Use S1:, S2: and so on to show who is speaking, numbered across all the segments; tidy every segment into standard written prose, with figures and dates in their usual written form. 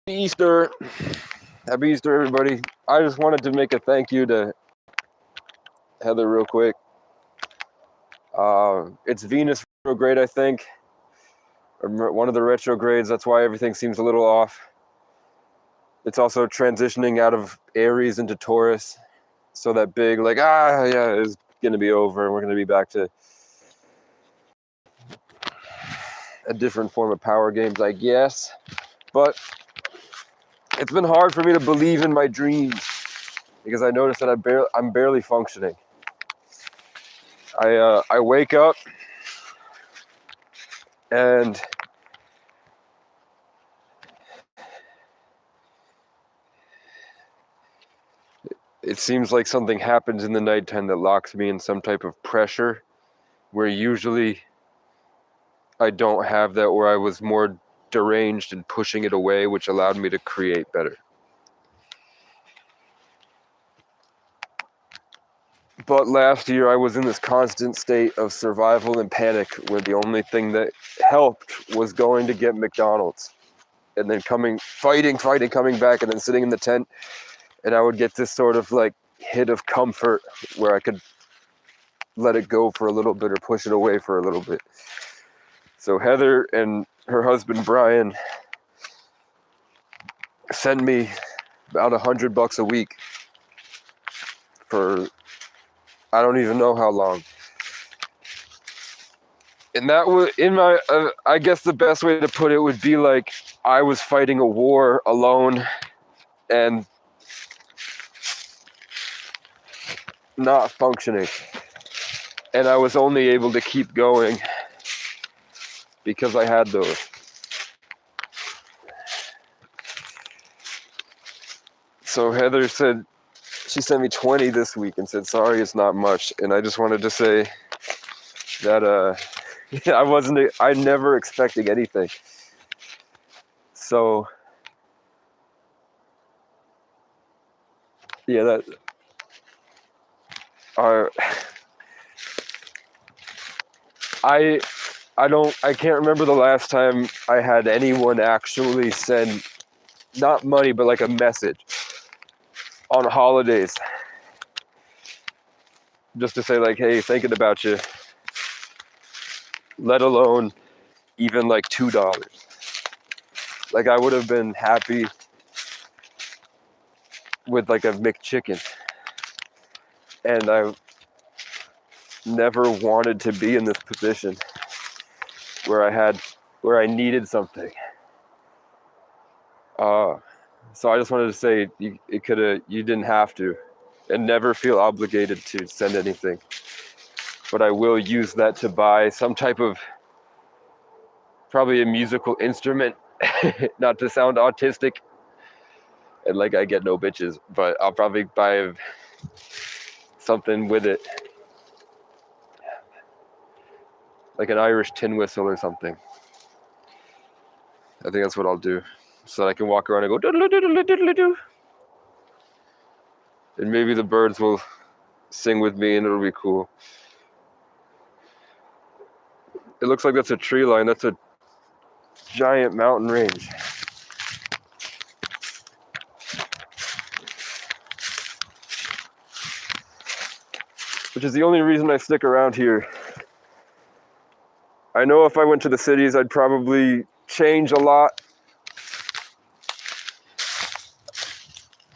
S1: Easter. Happy Easter, everybody. I just wanted to make a thank you to Heather real quick. It's Venus retrograde, I think, or one of the retrogrades. That's why everything seems a little off. It's also transitioning out of Aries into Taurus. So that big, is going to be over, and we're going to be back to a different form of power games, I guess. But it's been hard for me to believe in my dreams because I noticed that I'm barely functioning. I wake up and it seems like something happens in the nighttime that locks me in some type of pressure where usually I don't have that, where I was more deranged and pushing it away, which allowed me to create better. But last year I was in this constant state of survival and panic where the only thing that helped was going to get McDonald's and then fighting, coming back and then sitting in the tent, and I would get this sort of like hit of comfort where I could let it go for a little bit or push it away for a little bit. So Heather and her husband Brian send me about $100 a week for I don't even know how long. And that was in my, I guess the best way to put it would be like I was fighting a war alone and not functioning. And I was only able to keep going because I had those. So Heather said, she sent me 20 this week and said, sorry, it's not much. And I just wanted to say that I never expecting anything. So yeah, I can't remember the last time I had anyone actually send not money but like a message on holidays just to say like, hey, thinking about you, let alone even like $2. Like I would have been happy with like a McChicken, and I never wanted to be in this position where I needed something. So I just wanted to say you didn't have to, and never feel obligated to send anything. But I will use that to buy some type of, probably a musical instrument, not to sound autistic and like I get no bitches, but I'll probably buy something with it, like an Irish tin whistle or something. I think that's what I'll do, so that I can walk around and go doodle doodle doodle doo, and maybe the birds will sing with me and it'll be cool. It looks like that's a tree line. That's a giant mountain range. Which is the only reason I stick around here. I know if I went to the cities, I'd probably change a lot.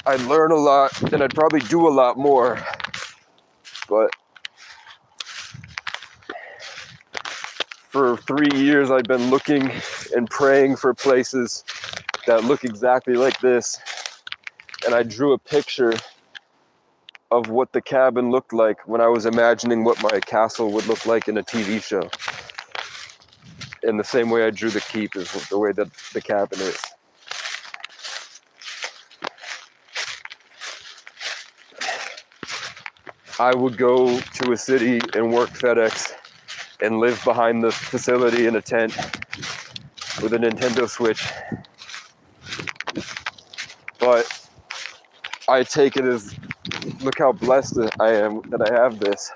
S1: I'd learn a lot, and I'd probably do a lot more. But for 3 years, I've been looking and praying for places that look exactly like this. And I drew a picture of what the cabin looked like when I was imagining what my castle would look like in a TV show. In the same way I drew the keep is the way that the cabin is. I would go to a city and work FedEx and live behind the facility in a tent with a Nintendo Switch. But I take it as, look how blessed I am that I have this,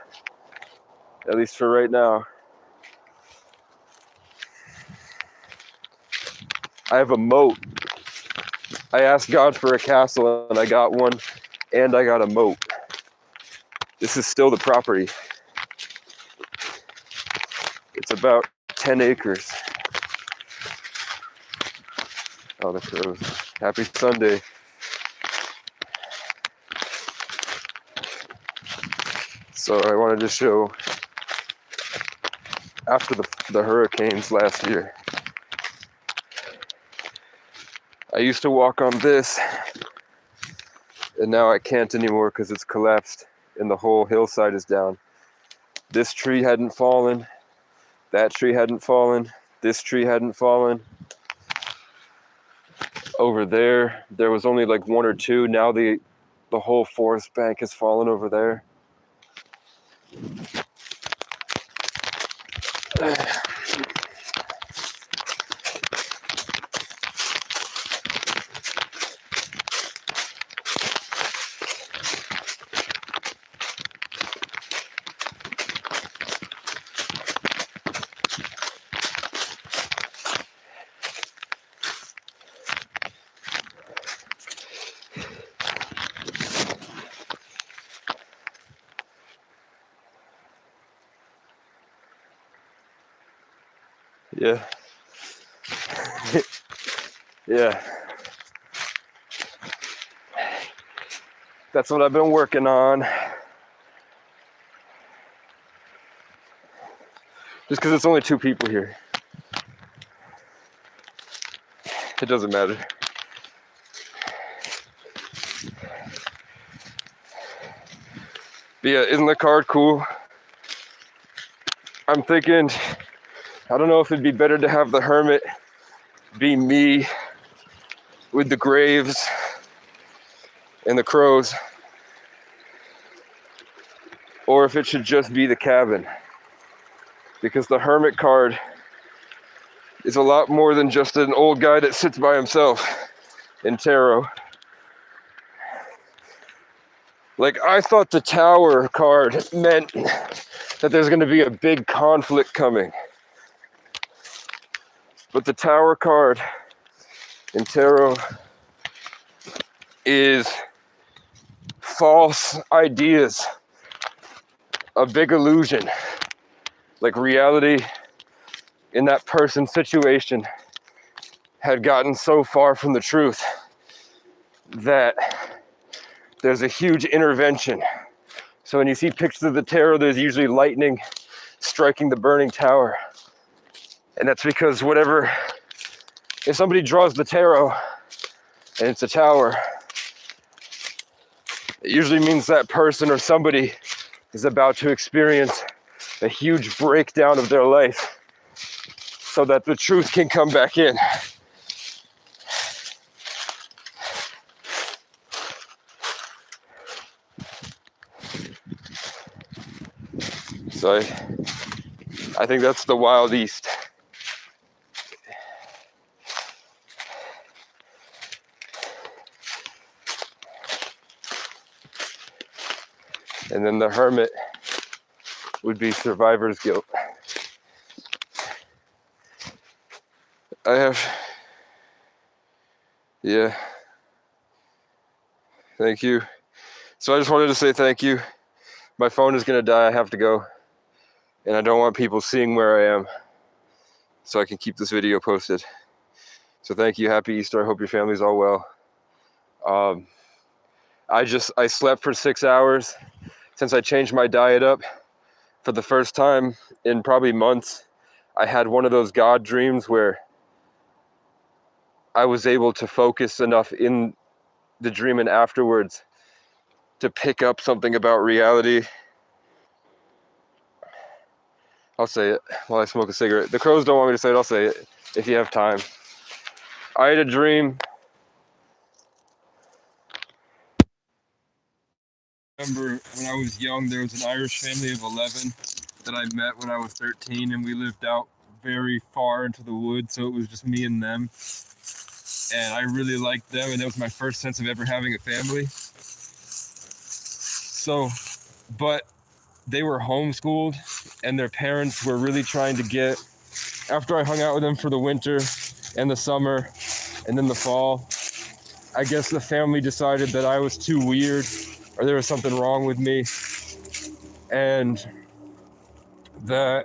S1: at least for right now. I have a moat I asked God for a castle and I got one, and I got a moat. This is still the property. It's about 10 acres. Oh, the crows. Happy Sunday. So I wanted to show, after the hurricanes last year, I used to walk on this, and now I can't anymore because it's collapsed and the whole hillside is down. This tree hadn't fallen, that tree hadn't fallen, this tree hadn't fallen. Over there, there was only like one or two. Now the whole forest bank has fallen over there. Yeah. Yeah. That's what I've been working on. Just because it's only 2 people here. It doesn't matter. But yeah, isn't the card cool? I'm thinking, I don't know if it'd be better to have the hermit be me with the graves and the crows, or if it should just be the cabin. Because the hermit card is a lot more than just an old guy that sits by himself in tarot. Like, I thought the tower card meant that there's going to be a big conflict coming. But the tower card in tarot is false ideas, a big illusion. Like, reality in that person's situation had gotten so far from the truth that there's a huge intervention. So when you see pictures of the tarot, there's usually lightning striking the burning tower. And that's because if somebody draws the tarot and it's a tower, it usually means that person or somebody is about to experience a huge breakdown of their life so that the truth can come back in. So I think that's the Wild East. And then the hermit would be survivor's guilt. Yeah. Thank you. So I just wanted to say thank you. My phone is gonna die, I have to go. And I don't want people seeing where I am, so I can keep this video posted. So thank you, happy Easter, I hope your family's all well. I slept for 6 hours since I changed my diet up. For the first time in probably months, I had one of those God dreams where I was able to focus enough in the dream and afterwards to pick up something about reality. I'll say it while I smoke a cigarette. The crows don't want me to say it, I'll say it if you have time. I had a dream. I remember when I was young, there was an Irish family of 11 that I met when I was 13, and we lived out very far into the woods, so it was just me and them. And I really liked them, and that was my first sense of ever having a family. But they were homeschooled, and their parents were really trying to get, after I hung out with them for the winter and the summer and then the fall, I guess the family decided that I was too weird or there was something wrong with me, and that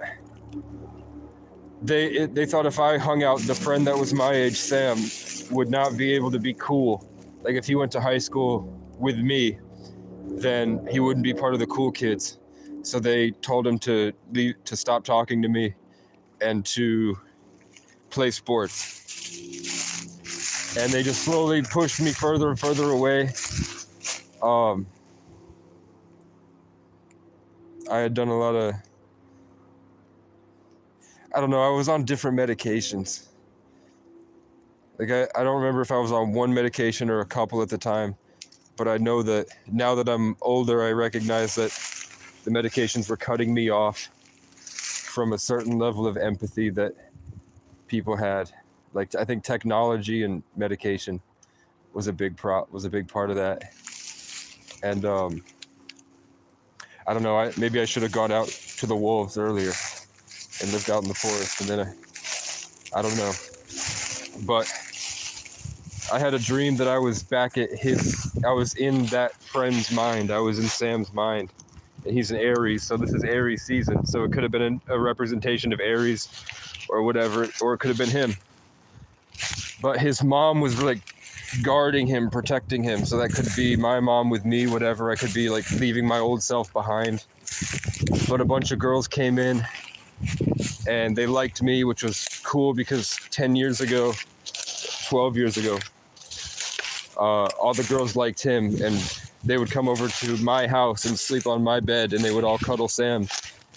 S1: they thought if I hung out, the friend that was my age, Sam, would not be able to be cool. Like if he went to high school with me, then he wouldn't be part of the cool kids. So they told him to stop talking to me and to play sports. And they just slowly pushed me further and further away. I had done a lot of, I don't know, I was on different medications. Like I don't remember if I was on one medication or a couple at the time, but I know that now that I'm older, I recognize that the medications were cutting me off from a certain level of empathy that people had. Like I think technology and medication was a big part of that. And I don't know, maybe I should have gone out to the wolves earlier and lived out in the forest, and then I don't know. But I had a dream that I was back at I was in that friend's mind. I was in Sam's mind. And he's an Aries, so this is Aries season. So it could have been a representation of Aries or whatever, or it could have been him. But his mom was like guarding him, protecting him. So that could be my mom with me, whatever. I could be like leaving my old self behind. But a bunch of girls came in and they liked me, which was cool because 10 years ago, 12 years ago, all the girls liked him, and they would come over to my house and sleep on my bed, and they would all cuddle Sam,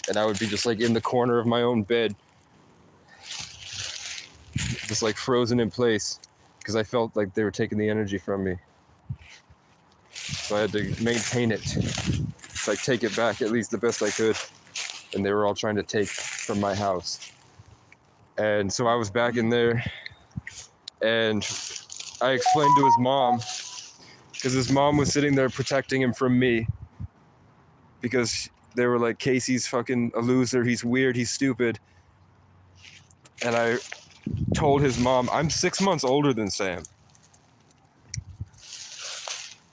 S1: and I would be just like in the corner of my own bed, just like frozen in place, because I felt like they were taking the energy from me. So I had to maintain it, like take it back at least the best I could, and they were all trying to take from my house. And so I was back in there, and I explained to his mom, because his mom was sitting there protecting him from me, because they were like, Casey's fucking a loser, he's weird, he's stupid. And I told his mom, I'm 6 months older than Sam.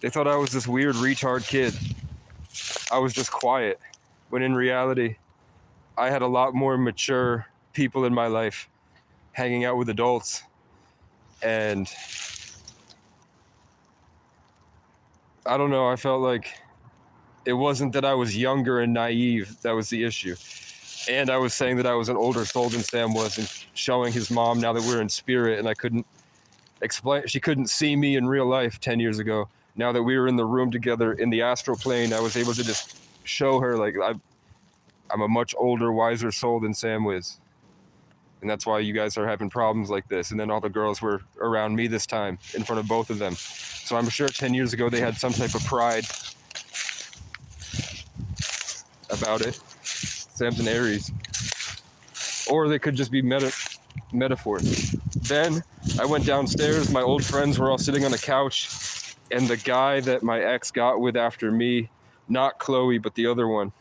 S1: They thought I was this weird retard kid. I was just quiet, when in reality, I had a lot more mature people in my life, hanging out with adults. And I don't know, I felt like it wasn't that I was younger and naive that was the issue. And I was saying that I was an older soul than Sam was, and showing his mom now that we're in spirit, and I couldn't explain, she couldn't see me in real life 10 years ago. Now that we were in the room together in the astral plane, I was able to just show her like I'm a much older, wiser soul than Sam was. And that's why you guys are having problems like this. And then all the girls were around me this time, in front of both of them. So I'm sure 10 years ago they had some type of pride about it. Sam's an Aries. Or they could just be metaphors. Then I went downstairs, my old friends were all sitting on the couch, and the guy that my ex got with after me, not Chloe, but the other one,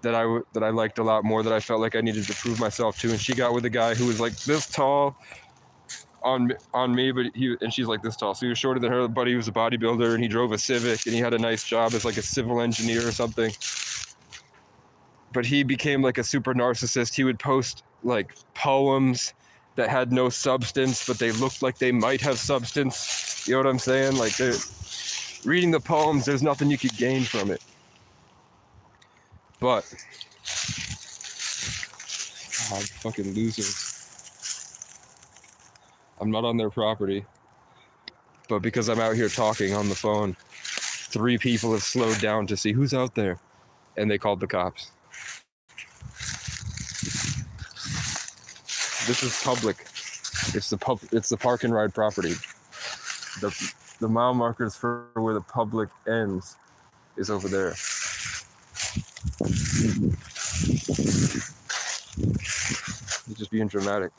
S1: that I liked a lot more, that I felt like I needed to prove myself to, and she got with a guy who was like this tall on me, but she's like this tall, so he was shorter than her, but he was a bodybuilder, and he drove a Civic, and he had a nice job as like a civil engineer or something. But he became like a super narcissist. He would post like poems that had no substance, but they looked like they might have substance. You know what I'm saying? Like, reading the poems, there's nothing you could gain from it. But, God, fucking losers. I'm not on their property, but because I'm out here talking on the phone, 3 people have slowed down to see who's out there, and they called the cops. This is public. It's the park and ride property. The mile markers for where the public ends is over there. He's just being dramatic.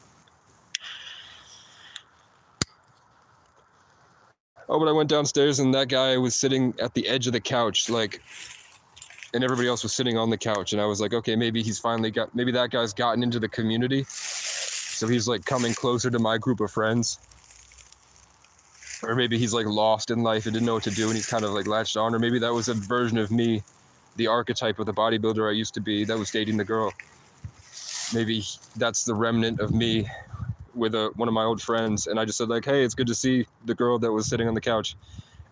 S1: Oh, but I went downstairs and that guy was sitting at the edge of the couch, like, and everybody else was sitting on the couch. And I was like, okay, maybe maybe that guy's gotten into the community. So he's like coming closer to my group of friends. or maybe he's like lost in life and didn't know what to do, and he's kind of like latched on, or maybe that was a version of me, the archetype of the bodybuilder I used to be that was dating the girl. Maybe that's the remnant of me with one of my old friends, and I just said like, hey, it's good to see the girl that was sitting on the couch,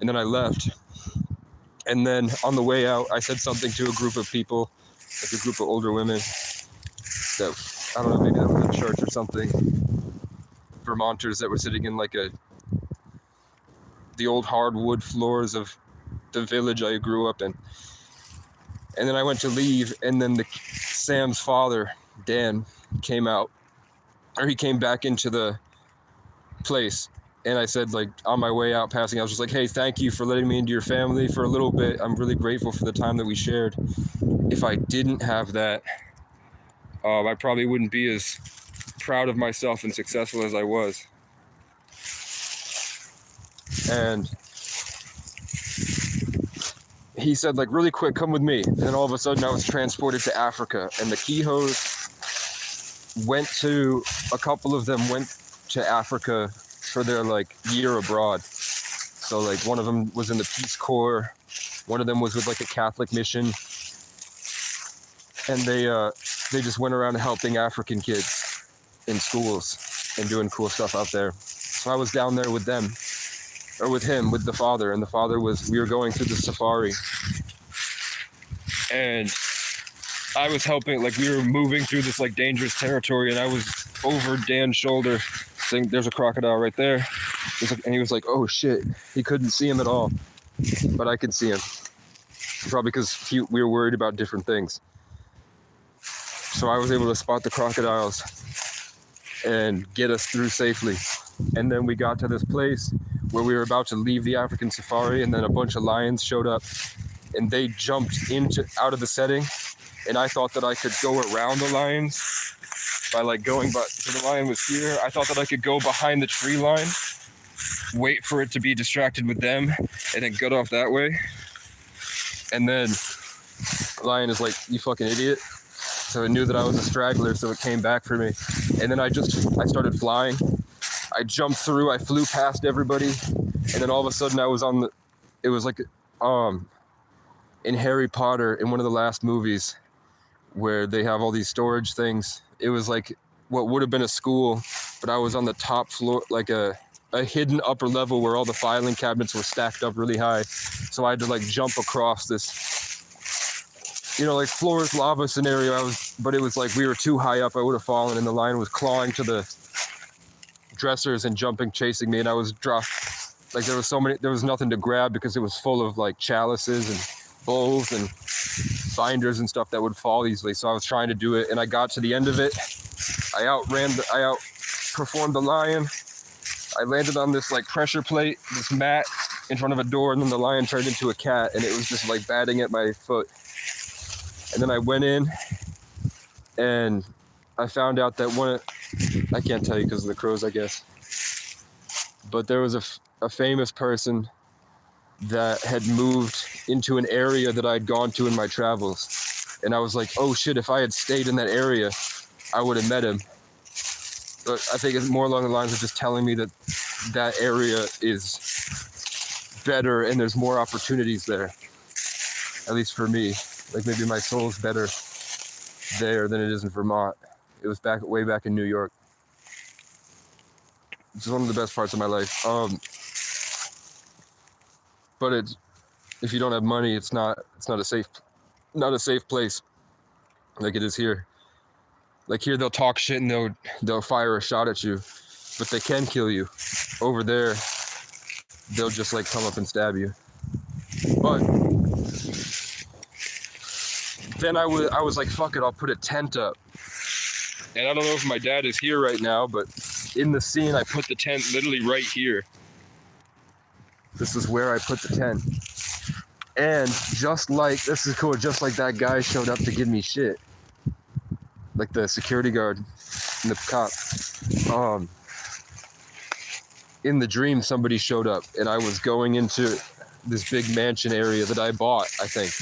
S1: and then I left. And then on the way out, I said something to a group of people, like a group of older women that, I don't know, maybe that was a church or something, Vermonters that were sitting in like the old hardwood floors of the village I grew up in. And then I went to leave, and then Sam's father, Dan, came out, or he came back into the place. And I said, like, on my way out passing, I was just like, hey, thank you for letting me into your family for a little bit. I'm really grateful for the time that we shared. If I didn't have that, I probably wouldn't be as proud of myself and successful as I was. And he said, like, really quick, come with me. And then all of a sudden I was transported to Africa. And the Keyhoes a couple of them went to Africa for their like year abroad. So like one of them was in the Peace Corps, one of them was with like a Catholic mission, and they just went around helping African kids in schools and doing cool stuff out there. So I was down there with them, or with him, with the father, and the father we were going through the safari, and I was helping, like we were moving through this like dangerous territory, and I was over Dan's shoulder saying, there's a crocodile right there. And he was like, oh shit. He couldn't see him at all, but I could see him. Probably because we were worried about different things. So I was able to spot the crocodiles and get us through safely. And then we got to this place where we were about to leave the African safari, and then a bunch of lions showed up, and they jumped out of the setting. And I thought that I could go around the lions by like going, so the lion was here. I thought that I could go behind the tree line, wait for it to be distracted with them, and then get off that way. And then the lion is like, you fucking idiot. So it knew that I was a straggler, so it came back for me. And then I started flying. I jumped through, I flew past everybody, and then all of a sudden it was like in Harry Potter, in one of the last movies, where they have all these storage things. It was like what would have been a school, but I was on the top floor, like a hidden upper level where all the filing cabinets were stacked up really high. So I had to like jump across this, like floor is lava scenario. But it was like we were too high up. I would have fallen, and the lion was clawing to the dressers and jumping, chasing me, and I was dropped. Like there was nothing to grab because it was full of like chalices and bowls and binders and stuff that would fall easily. So I was trying to do it, and I got to the end of it. I outperformed the lion. I landed on this like pressure plate, this mat in front of a door, and then the lion turned into a cat, and it was just like batting at my foot. And then I went in, and I found out that I can't tell you because of the crows, I guess, but there was a famous person that had moved into an area that I'd gone to in my travels. And I was like, oh shit, if I had stayed in that area, I would have met him. But I think it's more along the lines of just telling me that area is better and there's more opportunities there. At least for me. Like maybe my soul's better there than it is in Vermont. It was way back in New York. It's one of the best parts of my life. But if you don't have money, it's not a safe place like it is here. Like here they'll talk shit and they'll fire a shot at you, but they can kill you. Over there, they'll just like come up and stab you. But then I was like, fuck it, I'll put a tent up. And I don't know if my dad is here right now, but in the scene, I put the tent literally right here. This is where I put the tent. And this is cool, just like that guy showed up to give me shit. Like the security guard and the cop. In the dream, somebody showed up, and I was going into this big mansion area that I bought, I think.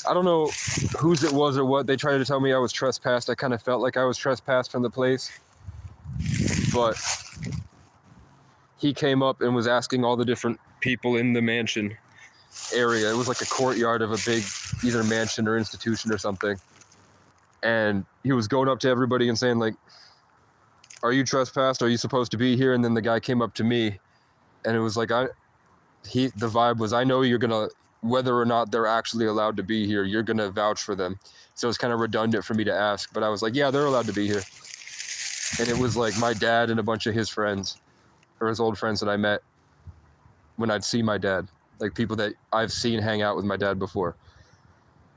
S1: I don't know whose it was or what. They tried to tell me I was trespassed. I kind of felt like I was trespassed from the place. But he came up and was asking all the different people in the mansion area. It was like a courtyard of a big either mansion or institution or something. And he was going up to everybody and saying, like, are you trespassed? Are you supposed to be here? And then the guy came up to me and it was like, the vibe was, I know you're going to, whether or not they're actually allowed to be here, you're going to vouch for them. So it's kind of redundant for me to ask, but I was like, yeah, they're allowed to be here. And it was like my dad and a bunch of his friends, or his old friends that I met when I'd see my dad, like people that I've seen hang out with my dad before,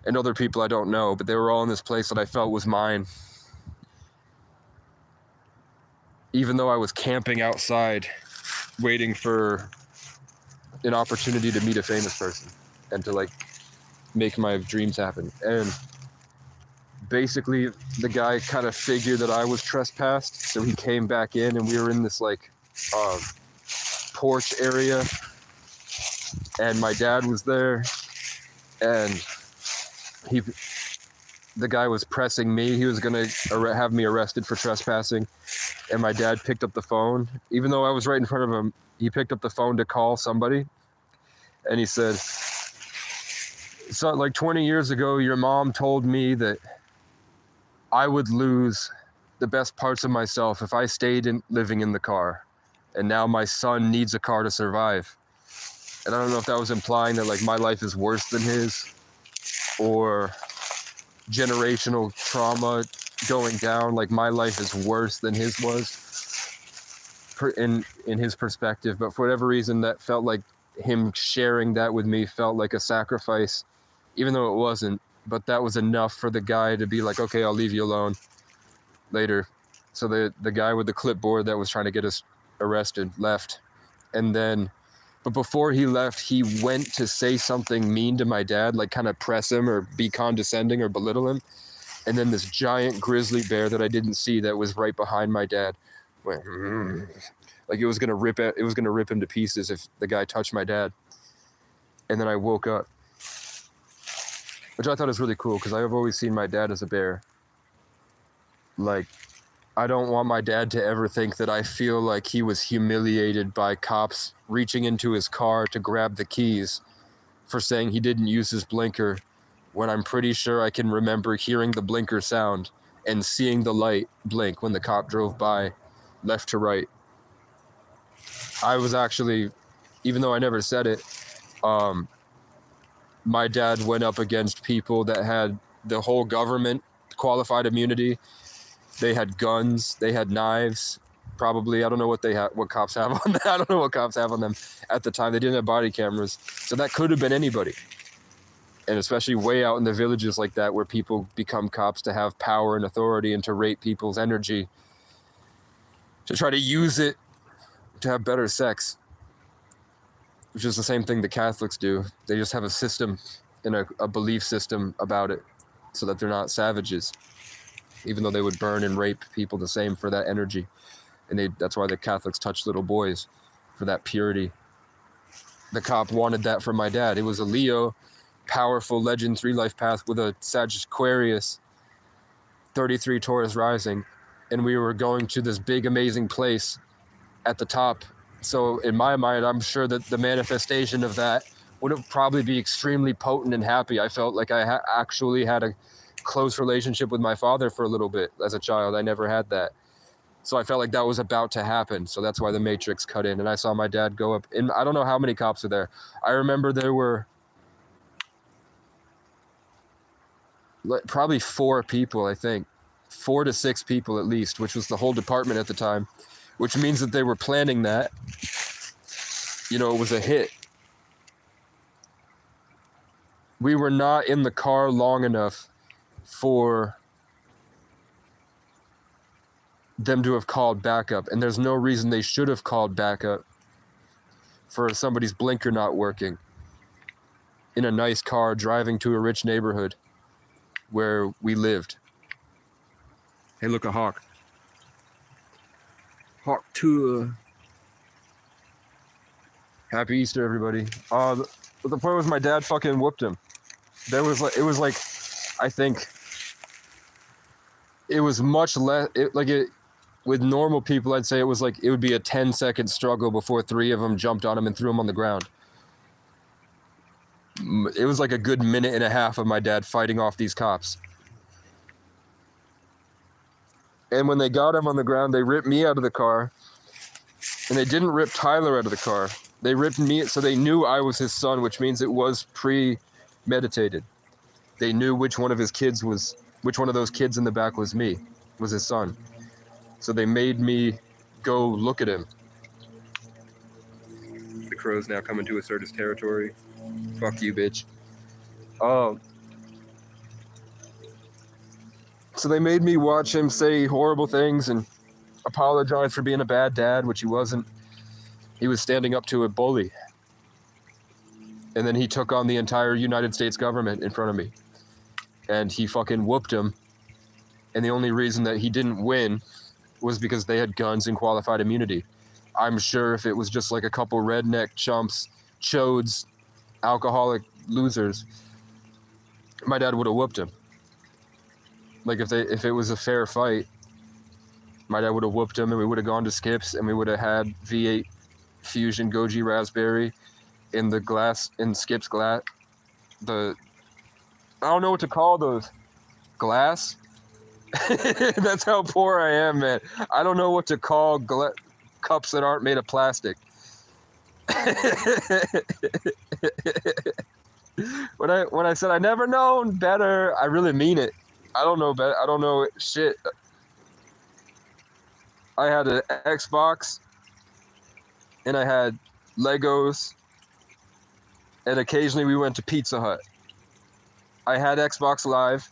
S1: and other people I don't know, but they were all in this place that I felt was mine. Even though I was camping outside, waiting for an opportunity to meet a famous person and to like make my dreams happen. And basically the guy kind of figured that I was trespassed, so he came back in and we were in this like porch area, and my dad was there, and the guy was pressing me. He was gonna have me arrested for trespassing, and my dad picked up the phone. Even though I was right in front of him, he picked up the phone to call somebody, and he said, so like 20 years ago, your mom told me that I would lose the best parts of myself if I stayed living in the car. And now my son needs a car to survive. And I don't know if that was implying that like my life is worse than his, or generational trauma going down, like my life is worse than his was in his perspective. But for whatever reason, that felt like him sharing that with me felt like a sacrifice, even though it wasn't. But that was enough for the guy to be like, okay, I'll leave you alone later. So the guy with the clipboard that was trying to get us arrested left. And then, but before he left, he went to say something mean to my dad, like kind of press him or be condescending or belittle him. And then this giant grizzly bear that I didn't see, that was right behind my dad, went like it was gonna rip him to pieces if the guy touched my dad. And then I woke up, which I thought was really cool because I've always seen my dad as a bear. Like, I don't want my dad to ever think that I feel like he was humiliated by cops reaching into his car to grab the keys for saying he didn't use his blinker, when I'm pretty sure I can remember hearing the blinker sound and seeing the light blink when the cop drove by, left to right. I was actually, even though I never said it, my dad went up against people that had the whole government qualified immunity. They had guns, they had knives, probably. I don't know what cops have on them. I don't know what cops have on them at the time. They didn't have body cameras. So that could have been anybody. And especially way out in the villages like that, where people become cops to have power and authority and to rape people's energy, to try to use it to have better sex, which is the same thing the Catholics do. They just have a system and a belief system about it so that they're not savages, even though they would burn and rape people the same for that energy. And that's why the Catholics touch little boys, for that purity. The cop wanted that from my dad. It was a Leo, powerful legend 3 life path with a Sagittarius 33 Taurus rising. And we were going to this big, amazing place at the top. So in my mind, I'm sure that the manifestation of that would probably be extremely potent and happy. I felt like I actually had a close relationship with my father for a little bit as a child. I never had that. So I felt like that was about to happen. So that's why the Matrix cut in. And I saw my dad go up. And I don't know how many cops were there. I remember there were probably 4 people, I think. 4 to 6 people at least, which was the whole department at the time. Which means that they were planning that. You know, it was a hit. We were not in the car long enough for them to have called backup. And there's no reason they should have called backup for somebody's blinker not working in a nice car driving to a rich neighborhood where we lived. Hey, look, a hawk. Hawk to Happy Easter, everybody. The point was my dad fucking whooped him. It was like, I think it was much less, with normal people, I'd say it would be a 10-second struggle before 3 of them jumped on him and threw him on the ground. It was like a good minute and a half of my dad fighting off these cops. And when they got him on the ground, they ripped me out of the car. And they didn't rip Tyler out of the car. They ripped me, so they knew I was his son, which means it was premeditated. They knew which one of those kids in the back was his son. So they made me go look at him. The crow's now coming to assert his territory. Fuck you, bitch. So they made me watch him say horrible things and apologize for being a bad dad, which he wasn't. He was standing up to a bully. And then he took on the entire United States government in front of me. And he fucking whooped him. And the only reason that he didn't win was because they had guns and qualified immunity. I'm sure if it was just like a couple redneck chumps, chodes, alcoholic losers, my dad would have whooped him. Like if it was a fair fight, my dad would have whooped him and we would have gone to Skips and we would have had V8 Fusion Goji Raspberry in Skips glass. I don't know what to call those. Glass? That's how poor I am, man. I don't know what to call cups that aren't made of plastic. When I said I never known better, I really mean it. I don't know better. I don't know shit. I had an Xbox, and I had Legos, and occasionally we went to Pizza Hut. I had Xbox Live,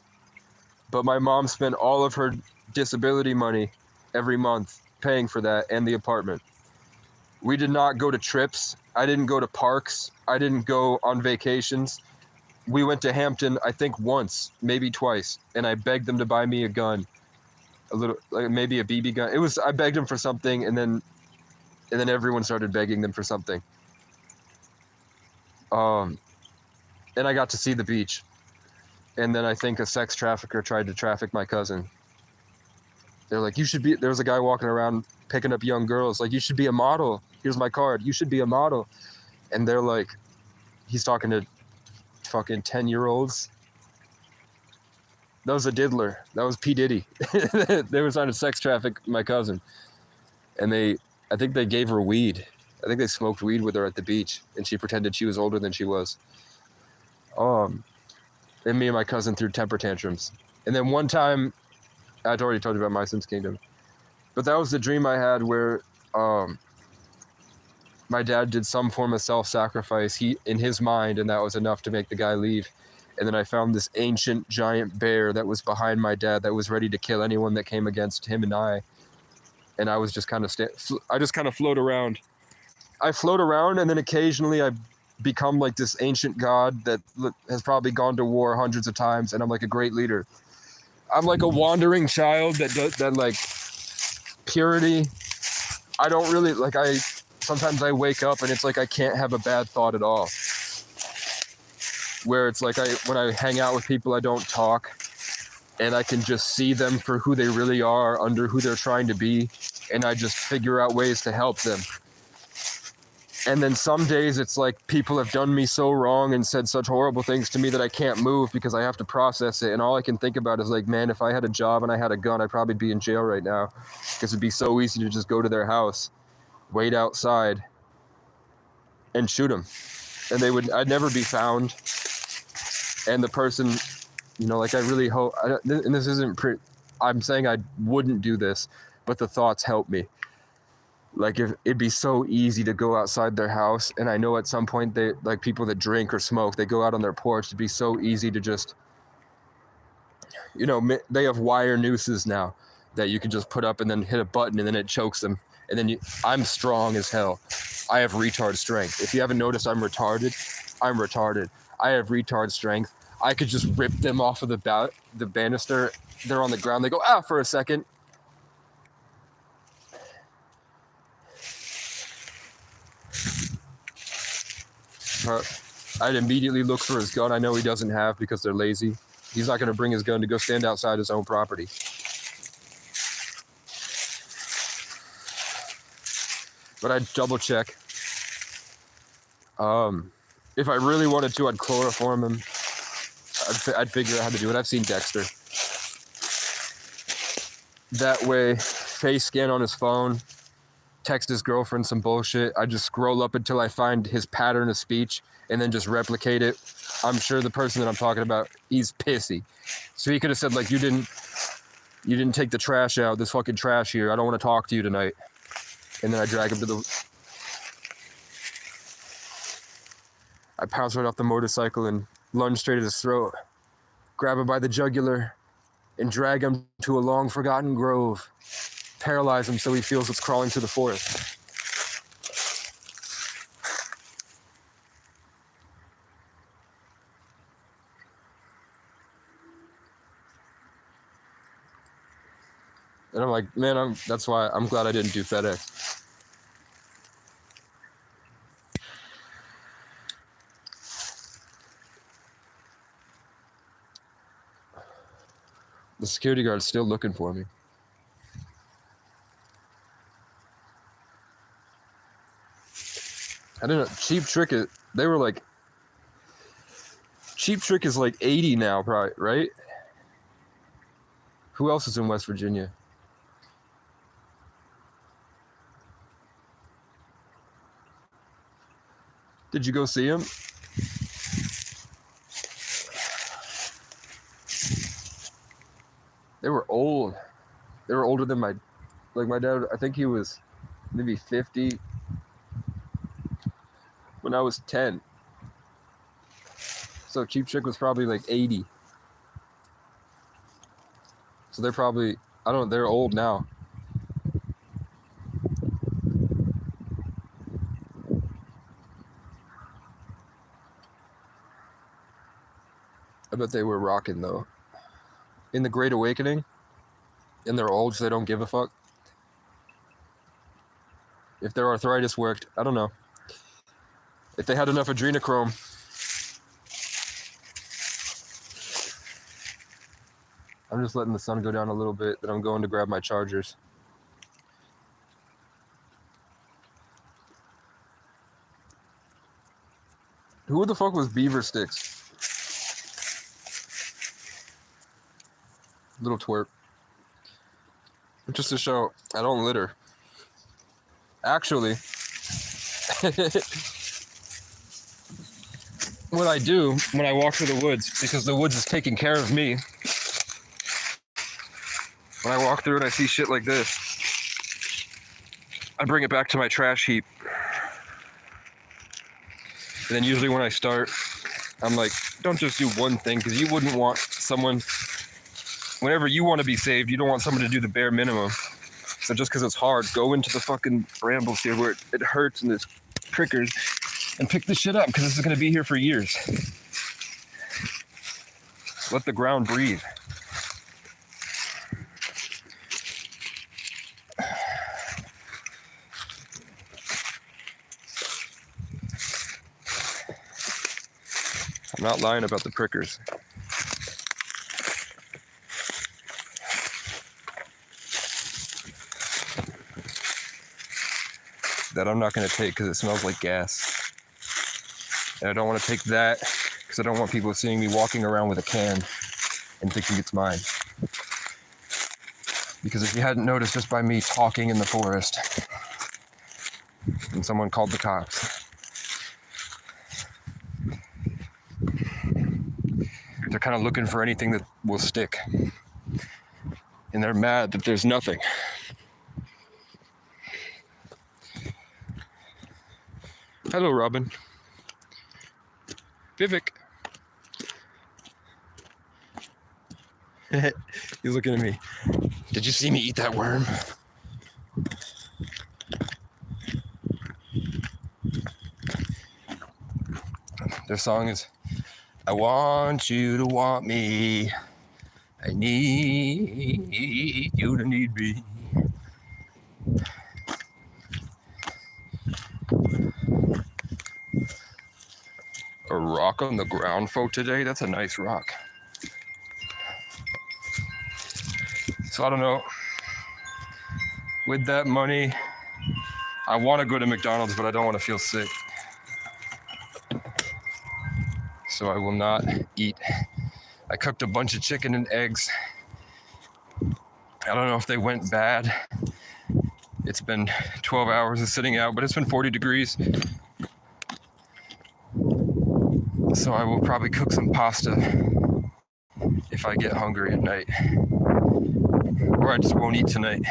S1: but my mom spent all of her disability money every month paying for that and the apartment. We did not go to trips. I didn't go to parks. I didn't go on vacations. We went to Hampton, I think once, maybe twice, and I begged them to buy me a gun, maybe a BB gun. I begged them for something, and then everyone started begging them for something. And I got to see the beach, and then I think a sex trafficker tried to traffic my cousin. They're like, there was a guy walking around picking up young girls, like, you should be a model. Here's my card. You should be a model. And they're like, he's talking to fucking 10-year-olds. That was a diddler. That was P. Diddy. They were trying to sex traffic my cousin. And I think they gave her weed. I think they smoked weed with her at the beach, and she pretended she was older than she was. And me and my cousin threw temper tantrums. And then one time, I'd already told you about My Son's Kingdom, but that was the dream I had where my dad did some form of self-sacrifice in his mind, and that was enough to make the guy leave. And then I found this ancient giant bear that was behind my dad that was ready to kill anyone that came against him and I. And I was just kind of I just kind of float around. I float around, and then occasionally I become like this ancient god that has probably gone to war hundreds of times, and I'm like a great leader. I'm like a wandering child that like purity. I don't really like. Sometimes I wake up and it's like I can't have a bad thought at all. Where it's like when I hang out with people, I don't talk, and I can just see them for who they really are, under who they're trying to be, and I just figure out ways to help them. And then some days it's like people have done me so wrong and said such horrible things to me that I can't move because I have to process it. And all I can think about is like, man, if I had a job and I had a gun, I'd probably be in jail right now, because it'd be so easy to just go to their house, wait outside, and shoot them. And I'd never be found. And the person, like I really hope, and this isn't, I'm saying I wouldn't do this, but the thoughts help me. Like, if it'd be so easy to go outside their house, and I know at some point they, like people that drink or smoke, they go out on their porch. It'd be so easy to just, they have wire nooses now that you can just put up and then hit a button and then it chokes them. And then I'm strong as hell. I have retard strength. If you haven't noticed, I'm retarded. I'm retarded. I have retard strength. I could just rip them off of the banister. They're on the ground. They go, for a second. I'd immediately look for his gun. I know he doesn't have, because they're lazy. He's not going to bring his gun to go stand outside his own property. but I'd double check. If I really wanted to, I'd chloroform him. I'd figure out how to do it. I've seen Dexter. That way, face scan on his phone, text his girlfriend some bullshit. I just scroll up until I find his pattern of speech and then just replicate it. I'm sure the person that I'm talking about, he's pissy. So he could have said, like, you didn't take the trash out. This fucking trash here. I don't want to talk to you tonight. And then I drag him to the... I pounce right off the motorcycle and lunge straight at his throat. Grab him by the jugular and drag him to a long forgotten grove. Paralyze him so he feels what's crawling through the forest. And I'm like, man, that's why I'm glad I didn't do FedEx. The security guard's still looking for me. I don't know. Cheap Trick is, they were like, Cheap Trick is like 80 now, probably, right? Who else is in West Virginia? Did you go see him? They were old. They were older than my dad. I think he was maybe 50 when I was 10. So Cheap Trick was probably like 80. So they're probably, I don't know, they're old now. I bet they were rocking though. In the Great Awakening, and they're old, so they don't give a fuck. If their arthritis worked, I don't know. If they had enough adrenochrome. I'm just letting the sun go down a little bit, then I'm going to grab my chargers. Who the fuck was Beaver Sticks? Little twerp. Just to show I don't litter. Actually, what I do when I walk through the woods, because the woods is taking care of me, when I walk through and I see shit like this, I bring it back to my trash heap. And then usually when I start, I'm like, don't just do one thing, because you wouldn't want someone... Whenever you want to be saved, you don't want someone to do the bare minimum. So just because it's hard, go into the fucking brambles here where it hurts and there's prickers and pick this shit up, because this is going to be here for years. Let the ground breathe. I'm not lying about the prickers. That I'm not going to take because it smells like gas. And I don't want to take that because I don't want people seeing me walking around with a can and thinking it's mine. Because if you hadn't noticed just by me talking in the forest and someone called the cops, they're kind of looking for anything that will stick. And they're mad that there's nothing. Hello, Robin. Vivek. He's looking at me. Did you see me eat that worm? Their song is, I want you to want me. I need you to need me. A rock on the ground for today? That's a nice rock. So I don't know. With that money, I want to go to McDonald's, but I don't want to feel sick. So I will not eat. I cooked a bunch of chicken and eggs. I don't know if they went bad. It's been 12 hours of sitting out, but it's been 40 degrees. So I will probably cook some pasta if I get hungry at night. Or I just won't eat tonight.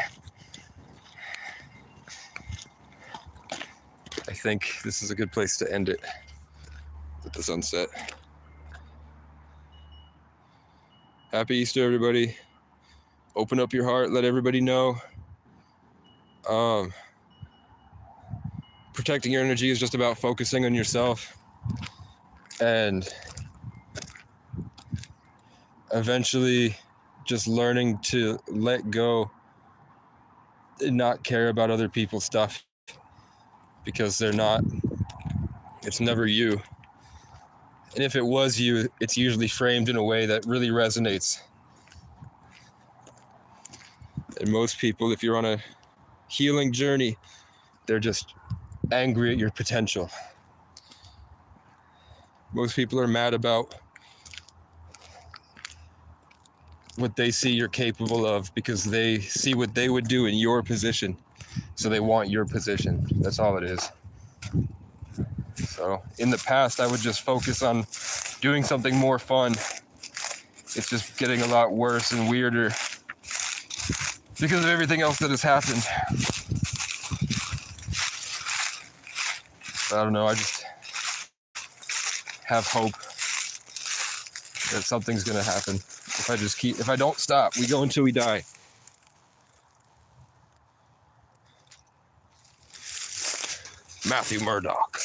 S1: I think this is a good place to end it with the sunset. Happy Easter, everybody. Open up your heart, let everybody know. Protecting your energy is just about focusing on yourself and eventually just learning to let go and not care about other people's stuff, because it's never you. And if it was you, it's usually framed in a way that really resonates. And most people, if you're on a healing journey, they're just angry at your potential. Most people are mad about what they see you're capable of because they see what they would do in your position. So they want your position. That's all it is. So in the past, I would just focus on doing something more fun. It's just getting a lot worse and weirder because of everything else that has happened. I don't know, I just have hope that something's gonna happen. If I don't stop, we go until we die. Matthew Murdoch.